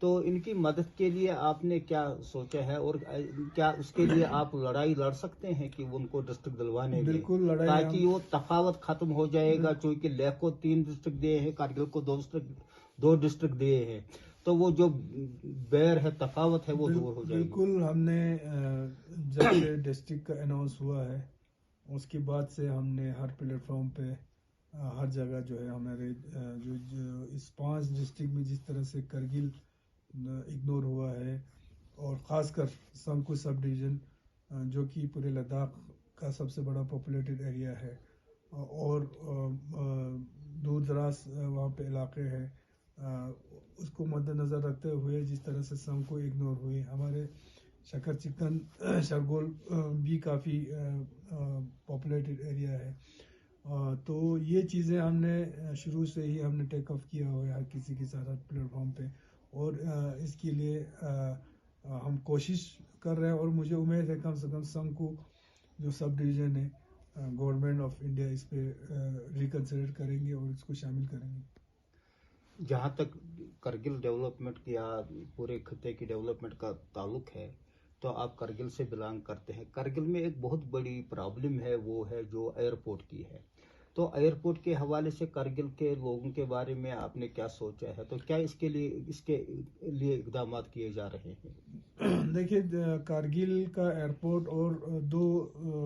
تو ان کی مدد کے لیے آپ نے کیا سوچا ہے اور کیا اس کے لیے آپ لڑائی لڑ سکتے ہیں کہ ان کو ڈسٹرکٹ دلوانے میں، بالکل لڑائی تاکہ وہ تفاوت ختم ہو جائے گا؟ چونکہ لیہ کو 3 ڈسٹرکٹ دیے ہیں، کارگل کو 2 ڈسٹرکٹ دیے ہیں، تو وہ جو بیر ہے، تفاوت ہے، وہ دور ہو جائے گی۔ بالکل ہم نے جب سے ڈسٹرکٹ کا اناؤنس ہوا ہے اس کے بعد سے ہم نے ہر پلیٹ فارم پہ ہر جگہ جو ہے ہمارے جو اس 5 ڈسٹرکٹ میں جس طرح سے کرگل اگنور ہوا ہے، اور خاص کر سنکو سب ڈویژن جو کہ پورے لداخ کا سب سے بڑا پاپولیٹڈ ایریا ہے، اور دور دراز وہاں پہ علاقے ہیں، اس کو مد نظر رکھتے ہوئے جس طرح سے سنکو اگنور ہوئی، ہمارے شکر چکن شرگول بھی کافی پاپولیٹڈ ایریا ہے، تو یہ چیزیں ہم نے شروع سے ہی ہم نے ٹیک آف کیا ہوا ہے ہر کسی کے ساتھ ہر پلیٹ فارم پہ، اور اس کے لیے ہم کوشش کر رہے ہیں، اور مجھے امید ہے کم سے کم سنکو جو سب ڈویژن ہے گورنمنٹ آف انڈیا اس پہ ریکنسیڈر کریں گے اور اس کو شامل کریں گے۔ جہاں تک کرگل ڈیولپمنٹ یا پورے خطے کی ڈیولپمنٹ کا تعلق ہے، تو آپ کرگل سے بلانگ کرتے ہیں۔ کرگل میں ایک بہت بڑی پرابلم ہے، وہ ہے جو ایئرپورٹ کی ہے، تو ایئرپورٹ کے حوالے سے کرگل کے لوگوں کے بارے میں آپ نے کیا سوچا ہے؟ تو کیا اس کے لیے اقدامات کیے جا رہے ہیں؟ دیکھیے کارگل کا ایئرپورٹ اور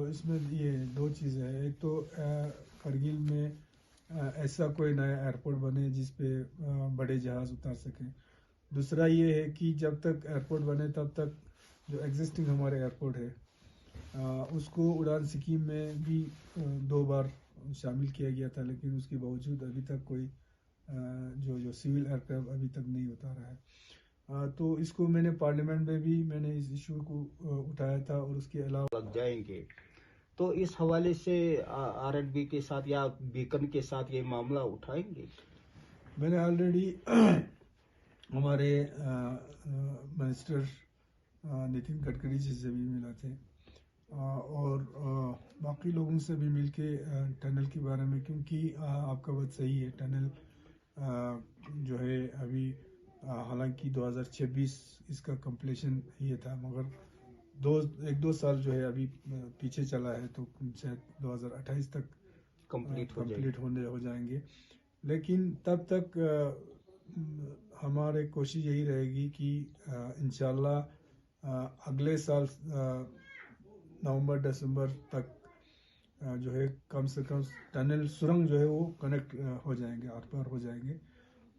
اس میں یہ 2 چیزیں ہیں، ایک تو کرگل میں ایسا کوئی نیا ایئرپورٹ بنے جس پہ بڑے جہاز اتار سکیں، دوسرا یہ ہے کہ جب تک ایئرپورٹ بنے تب تک جو ایگزسٹنگ ہمارے ایئرپورٹ ہے اس کو اڑان سکیم میں بھی 2 بار شامل کیا گیا تھا، لیکن اس کے باوجود ابھی تک کوئی جو سول ایئرکرافٹ ابھی تک نہیں اتارا ہے، تو اس کو میں نے پارلیمنٹ میں بھی میں نے اس ایشو کو اٹھایا تھا، اور اس کے علاوہ لگ جائیں گے، تو اس حوالے سے RNB کے ساتھ یا بیکن کے ساتھ یہ معاملہ اٹھائیں گے؟ میں نے آلریڈی ہمارے منسٹر نتن گڈکری جی سے بھی ملا تھے، اور باقی لوگوں سے بھی مل کے ٹنل کے بارے میں، کیونکہ آپ کا بات صحیح ہے، ٹنل جو ہے ابھی حالانکہ 2026 اس کا کمپلیشن یہ تھا، مگر 1-2 سال جو ہے ابھی پیچھے چلا ہے، تو شاید 2028 تک کمپلیٹ ہو جائیں گے، لیکن تب تک ہمارے کوشش یہی رہے گی کہ انشاءاللہ اگلے سال نومبر دسمبر تک جو ہے کم سے کم ٹنل سرنگ جو ہے وہ کنیکٹ ہو جائیں گے، آر پار ہو جائیں گے،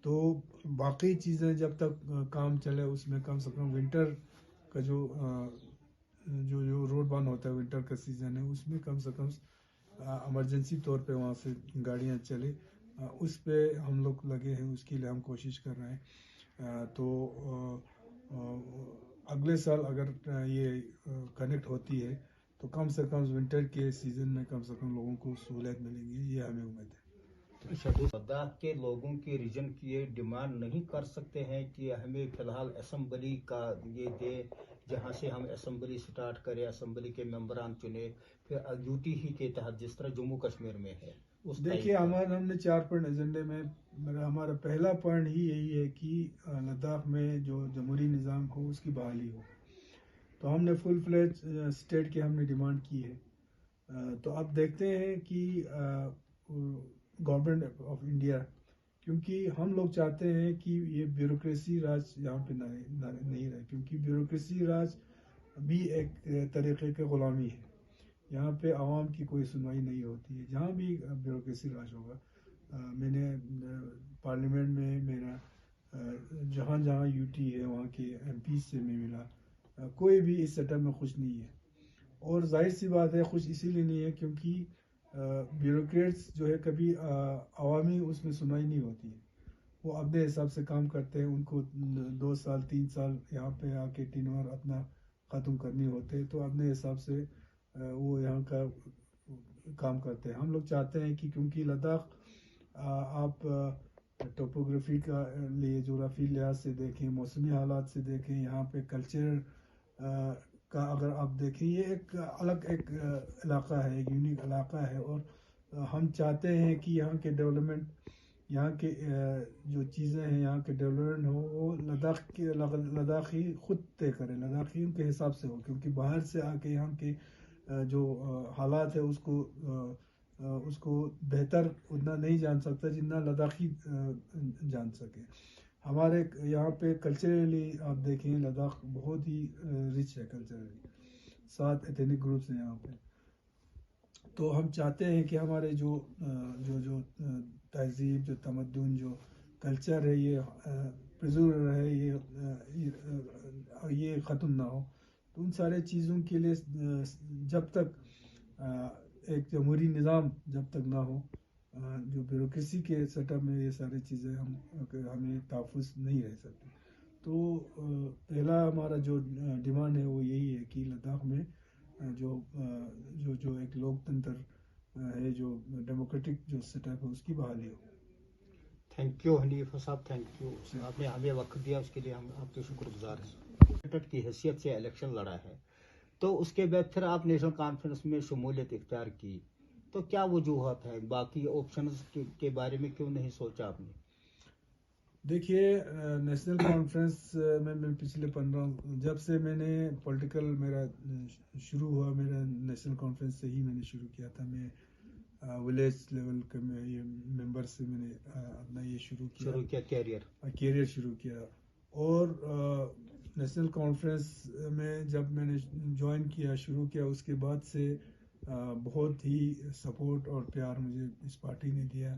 تو باقی چیزیں جب تک کام چلے اس میں کم سے کم ونٹر کا جو روڈ بند ہوتا ہے، ونٹر کا سیزن ہے، اس میں کم سے کم ایمرجنسی طور پہ وہاں سے گاڑیاں چلے، اس پہ ہم لوگ لگے ہیں، اس کے لیے ہم کوشش کر رہے ہیں، تو اگلے سال اگر یہ کنیکٹ ہوتی ہے تو کم سے کم ونٹر کے سیزن میں کم سے کم لوگوں کو سہولت ملے گی، یہ ہمیں امید ہے۔ لداخ کے لوگوں کی ریجن کی یہ ڈیمانڈ نہیں کر سکتے ہیں کہ ہمیں فی الحال اسمبلی کا یہ دے، جہاں سے ہم اسمبلی سٹارٹ کریں، اسمبلی کے ممبران چنے، پھر UT ہی کے تحت جس طرح جموں کشمیر میں ہے؟ دیکھیے ہم نے 4 پوائنٹ ایجنڈے میں، ہمارا پہلا پوائنٹ ہی یہی ہے کہ لداخ میں جو جمہوری نظام ہو اس کی بحالی ہو، تو ہم نے فل فلیج اسٹیٹ کی ہم نے ڈیمانڈ کی ہے، تو اب دیکھتے ہیں کہ گورنمنٹ آف انڈیا، کیونکہ ہم لوگ چاہتے ہیں کہ یہ بیوروکریسی راج یہاں پہ نہیں رہے، کیونکہ بیوروکریسی راج بھی ایک طریقے کی غلامی ہے، یہاں پہ عوام کی کوئی سنوائی نہیں ہوتی ہے، جہاں بھی بیوروکریسی راج ہوگا۔ میں نے پارلیمنٹ میں میرا جہاں UT ہے وہاں کے MP سے میں ملا، کوئی بھی اس سیٹ اپ میں خوش نہیں ہے، اور ظاہر سی بات ہے خوش اسی لیے نہیں ہے کیونکہ بیوروکریٹس جو ہے کبھی عوامی اس میں سنوائی نہیں ہوتی ہے، وہ اپنے حساب سے کام کرتے ہیں، ان کو 2 سال 3 سال یہاں پہ آ کے ٹینور اپنا ختم کرنی ہوتے، تو اپنے حساب سے وہ یہاں کا کام کرتے ہیں۔ ہم لوگ چاہتے ہیں کہ کیونکہ لداخ آپ ٹوپوگرافی کا لیے جغرافی لحاظ سے دیکھیں، موسمی حالات سے دیکھیں، یہاں پہ کلچر کا اگر آپ دیکھیں، یہ ایک الگ ایک علاقہ ہے، ایک یونیک علاقہ ہے، اور ہم چاہتے ہیں کہ یہاں کے ڈیولپمنٹ یہاں کے جو چیزیں ہیں یہاں کے ڈیولپمنٹ ہو وہ لداخی خود طے کرے، لداخیوں کے حساب سے ہو، کیونکہ باہر سے آ کے یہاں کے جو حالات ہے اس کو بہتر اتنا نہیں جان سکتا جتنا لداخی جان سکے. ہمارے یہاں پہ کلچرلی آپ دیکھیں لداخ بہت ہی رچ ہے کلچرلی، 7 ایتھنک گروپس ہیں یہاں پہ. تو ہم چاہتے ہیں کہ ہمارے جو تہذیب، جو تمدن، جو کلچر ہے یہ پرزرو رہے، یہ ختم نہ ہو. تو ان سارے چیزوں کے لیے جب تک ایک جمہوری نظام جب تک نہ ہو، جو بیوروکریسی کے سیٹ اپ میں یہ ساری چیزیں ہمیں تحفظ نہیں رہ سکتی. تو پہلا ہمارا جو ڈیمانڈ ہے وہ یہی ہے کہ لداخ میں جو ایک لوک تنتر ہے، جو ڈیموکریٹک جو سیٹ اپ ہے اس کی بحالی ہو. تھینک یو حنیفہ صاحب، تھینک یو. آپ نے ہمیں وقت دیا، اس کے لیے ہم آپ کے شکر گزار ہیں. کی حیثیت سے الیکشن لڑا ہے، تو اس کے بعد پھر آپ نیشنل کانفرنس میں شمولیت اختیار کی، تو کیا وجوہات ہیں؟ باقی آپشنز کے بارے میں کیوں نہیں سوچا آپ نے؟ دیکھیے نیشنل کانفرنس میں پچھلے 15 جب سے میں نے پولیٹیکل میرا شروع ہوا، میرا نیشنل کانفرنس سے ہی میں نے شروع کیا تھا. میں ولیج لیول کے یہ ممبر سے میں نے اپنا یہ شروع کیا کیریئر شروع کیا. اور نیشنل کانفرنس میں جب میں نے جوائن کیا، شروع کیا، اس کے بعد سے بہت ہی سپورٹ اور پیار مجھے اس پارٹی نے دیا،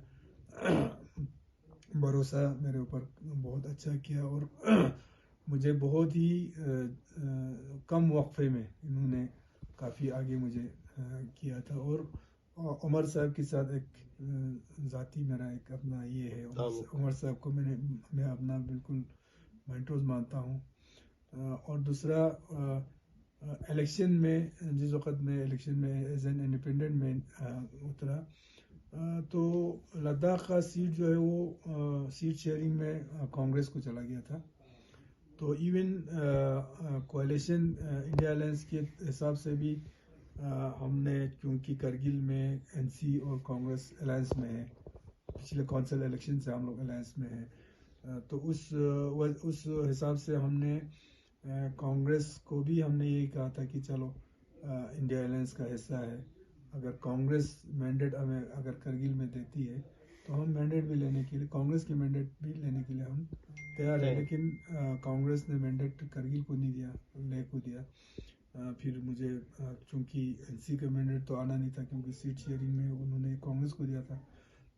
بھروسہ میرے اوپر بہت اچھا کیا، اور مجھے بہت ہی کم وقفے میں انہوں نے کافی آگے مجھے کیا تھا. اور عمر صاحب کے ساتھ ایک ذاتی میرا ایک اپنا یہ ہے، عمر صاحب کو میں اپنا بالکل مینٹورز مانتا ہوں. اور دوسرا الیکشن میں جس وقت میں الیکشن میں ایز این انڈیپینڈنٹ میں اترا، تو لداخ کا سیٹ جو ہے وہ سیٹ شیئرنگ میں کانگریس کو چلا گیا تھا. تو ایون کوalition انڈیا الائنس کے حساب سے بھی ہم نے، کیونکہ کرگل میں این سی اور کانگریس الائنس میں ہے، پچھلے کونسل الیکشن سے ہم لوگ الائنس میں ہیں، تو اس حساب سے ہم نے کانگریس کو بھی ہم نے یہی کہا تھا کہ چلو انڈیا الائنس کا حصہ ہے، اگر کانگریس مینڈیٹ ہمیں اگر کرگل میں دیتی ہے تو ہم مینڈیٹ بھی لینے کے لیے، کانگریس کی مینڈیٹ بھی لینے کے لیے ہم تیار ہیں. لیکن کانگریس نے مینڈیٹ کرگل کو نہیں دیا، لے کو دیا. پھر مجھے چونکہ این سی کا مینڈیٹ تو آنا نہیں تھا، کیونکہ سیٹ شیئرنگ میں انہوں نے کانگریس کو دیا تھا.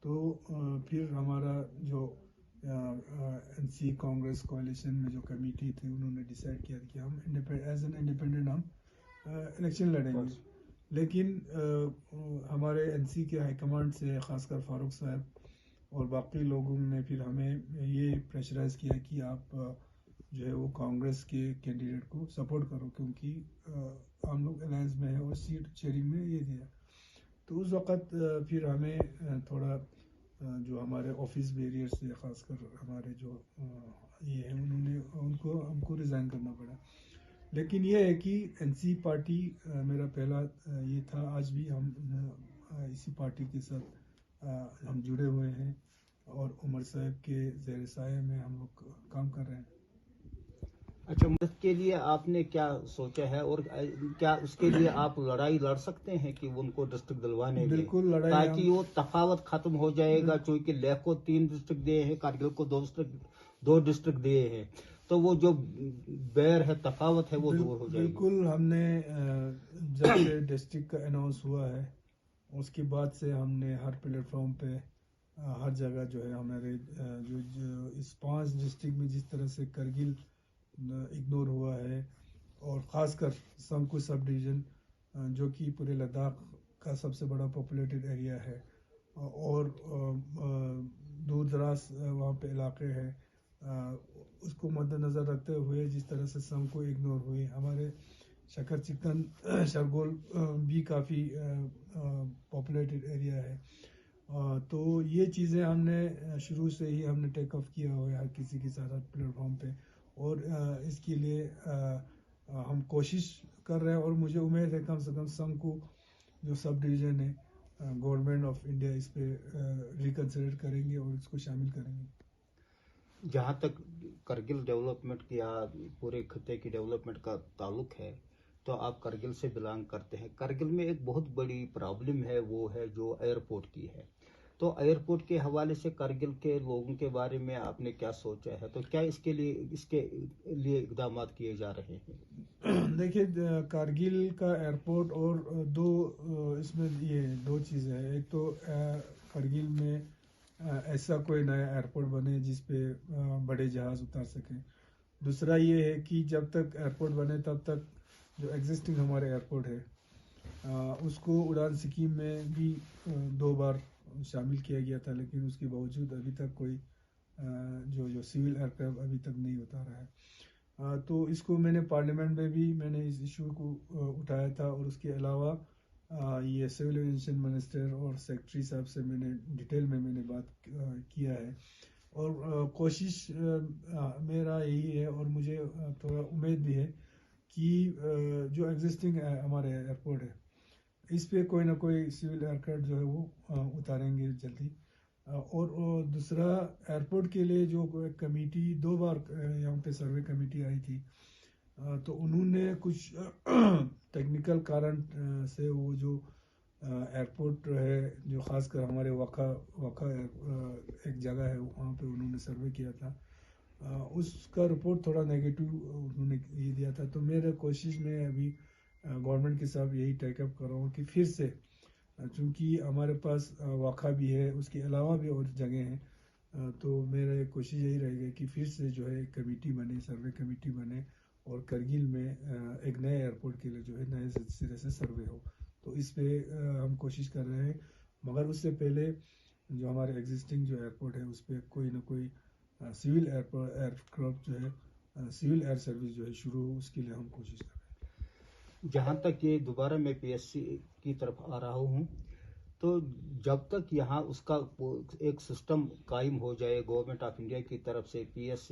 تو پھر ہمارا جو این سی کانگریس کوalition میں جو کمیٹی تھی، انہوں نے ڈیسائیڈ کیا کہ ہم ایز این انڈیپینڈنٹ ہم الیکشن لڑیں گے. لیکن ہمارے این سی کے ہائی کمانڈ سے، خاص کر فاروق صاحب اور باقی لوگوں نے پھر ہمیں یہ پریشرائز کیا کہ آپ جو ہے وہ کانگریس کے کینڈیڈیٹ کو سپورٹ کرو، کیونکہ ہم لوگ الائنس میں ہیں اور سیٹ شیئرنگ میں یہ دیا. تو اس وقت پھر ہمیں تھوڑا جو ہمارے آفس بیریئر سے، خاص کر ہمارے جو یہ ہیں، ہم کو ریزائن کرنا پڑا. لیکن یہ ہے کہ این سی پارٹی میرا پہلا یہ تھا، آج بھی ہم اسی پارٹی کے ساتھ ہم جڑے ہوئے ہیں، اور عمر صاحب کے زیر سایہ میں ہم لوگ کام کر رہے ہیں. اچھا، مدد کے لیے آپ نے کیا سوچا ہے، اور کیا اس کے لیے آپ لڑائی لڑ سکتے ہیں کہ ان کو ڈسٹرکٹ دلوانے میں، بالکل لڑائی تاکہ وہ تفاوت ختم ہو جائے گا؟ چونکہ لیہ کو 3 ڈسٹرکٹ دیے ہیں، کارگل کو 2 ڈسٹرکٹ دیے ہیں، تو وہ جو بیر ہے، تفاوت ہے، وہ دور ہو جائے گی. بالکل. ہم نے جب سے ڈسٹرکٹ کا اناؤنس ہوا ہے، اس کے بعد سے ہم نے ہر پلیٹ فارم پہ، ہر جگہ جو ہے ہمارے جو اس 5 ڈسٹرکٹ میں جس طرح سے کرگل اگنور ہوا ہے، اور خاص کر سنکو سب ڈویژن جو کہ پورے لداخ کا سب سے بڑا پاپولیٹڈ ایریا ہے، اور دور دراز وہاں پہ علاقے ہیں، اس کو مد نظر رکھتے ہوئے جس طرح سے سنکو اگنور ہوئی، ہمارے شکر چکن شرگول بھی کافی پاپولیٹڈ ایریا ہے. تو یہ چیزیں ہم نے شروع سے ہی ہم نے ٹیک آف کیا ہوا ہے ہر کسی کے ساتھ پلیٹ فارم پہ، اور اس کے لیے ہم کوشش کر رہے ہیں. اور مجھے امید ہے کم سے کم سنکو جو سب ڈویژن ہے گورنمنٹ آف انڈیا اس پہ ریکنسیڈر کریں گے اور اس کو شامل کریں گے. جہاں تک کرگل ڈیولپمنٹ یا پورے خطے کی ڈیولپمنٹ کا تعلق ہے تو آپ کرگل سے بلانگ کرتے ہیں. کرگل میں ایک بہت بڑی پرابلم ہے، وہ ہے جو ایئرپورٹ کی ہے. تو ایئرپورٹ کے حوالے سے کرگل کے لوگوں کے بارے میں آپ نے کیا سوچا ہے؟ تو کیا اس کے لیے اقدامات کیے جا رہے ہیں؟ دیکھیے کارگل کا ایئرپورٹ اور اس میں یہ دو چیزیں ہیں. ایک تو کرگل میں ایسا کوئی نیا ایئرپورٹ بنے جس پہ بڑے جہاز اتار سکیں. دوسرا یہ ہے کہ جب تک ایئرپورٹ بنے تب تک جو ایگزسٹنگ ہمارے ایئرپورٹ ہے اس کو اڑان اسکیم میں بھی 2 بار شامل کیا گیا تھا، لیکن اس کے باوجود ابھی تک کوئی جو سول ایئرکرافٹ ابھی تک نہیں اتارا ہے. تو اس کو میں نے پارلیمنٹ میں بھی میں نے اس ایشو کو اٹھایا تھا، اور اس کے علاوہ یہ سول ایویشن منسٹر اور سیکرٹری صاحب سے میں نے ڈیٹیل میں نے بات کیا ہے. اور کوشش میرا یہی ہے، اور مجھے تھوڑا امید بھی ہے کہ جو ایگزسٹنگ ہمارے ایئرپورٹ ہے اس پہ کوئی نہ کوئی سول ایئرکرافٹ جو ہے وہ اتاریں گے جلدی. اور دوسرا ایئرپورٹ کے لیے جو کمیٹی 2 بار یہاں پہ سروے کمیٹی آئی تھی، تو انہوں نے کچھ ٹیکنیکل کارن سے وہ جو ایئرپورٹ ہے جو خاص کر ہمارے وقع ایک جگہ ہے وہاں پہ انہوں نے سروے کیا تھا، اس کا رپورٹ تھوڑا نیگیٹو انہوں نے یہ دیا تھا. تو میرے کوشش میں ابھی گورنمنٹ کے ساتھ یہی ٹیک اپ کر رہا ہوں کہ پھر سے، چونکہ ہمارے پاس واقع بھی ہے اس کے علاوہ بھی اور جگہ ہیں، تو میرا کوشش یہی رہے گا کہ پھر سے جو ہے کمیٹی بنے، سروے کمیٹی بنے، اور کرگل میں ایک نئے ایئرپورٹ کے لیے جو ہے نئے سرے سے سروے ہو. تو اس پہ ہم کوشش کر رہے ہیں، مگر اس سے پہلے جو ہمارے ایگزسٹنگ جو ایئرپورٹ ہے اس پہ کوئی نہ کوئی سول ایئرکرافٹ جو ہے، سول ایئر سروس جو ہے شروع ہو، اس کے لیے ہم کوشش کر رہے ہیں. جہاں تک یہ دوبارہ میں پی ایس سی کی طرف آ رہا ہوں، تو جب تک یہاں اس کا ایک سسٹم قائم ہو جائے گورنمنٹ آف انڈیا کی طرف سے پی ایس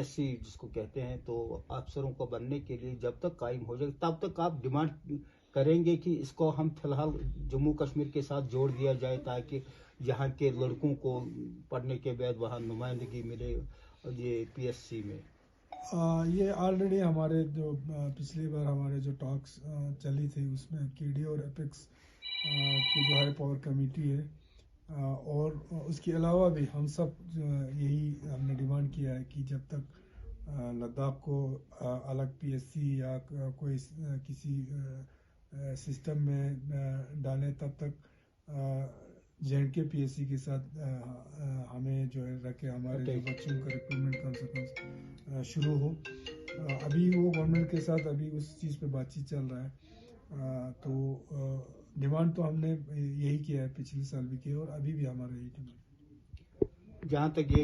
سی جس کو کہتے ہیں، تو افسروں کو بننے کے لیے جب تک قائم ہو جائے تب تک آپ ڈیمانڈ کریں گے کہ اس کو ہم فی الحال جموں کشمیر کے ساتھ جوڑ دیا جائے تاکہ یہاں کے لڑکوں کو پڑھنے کے بعد وہاں نمائندگی ملے یہ پی ایس سی میں. یہ آلریڈی ہمارے جو پچھلی بار ہمارے جو ٹاکس چلی تھی اس میں کے ڈی اور اپیکس کی جو ہائی پاور کمیٹی ہے، اور اس کے علاوہ بھی ہم سب یہی ہم نے ڈیمانڈ کیا ہے کہ جب تک لداخ کو الگ پی ایس سی یا کوئی کسی سسٹم میں ڈالیں تب تک جے اینڈ کے پی ایس سی کے ساتھ ہمیں جو ہے رکھے ہمارے جو بچوں کا ریکروٹمنٹ کم سے کم شروع ہو. ابھی وہ گورنمنٹ کے ساتھ ابھی اس چیز پہ بات چیت چل رہا ہے. تو ڈیمانڈ تو ہم نے یہی کیا ہے، پچھلے سال بھی کیا اور ابھی بھی ہمارا یہی ڈیمانڈ. جہاں تک یہ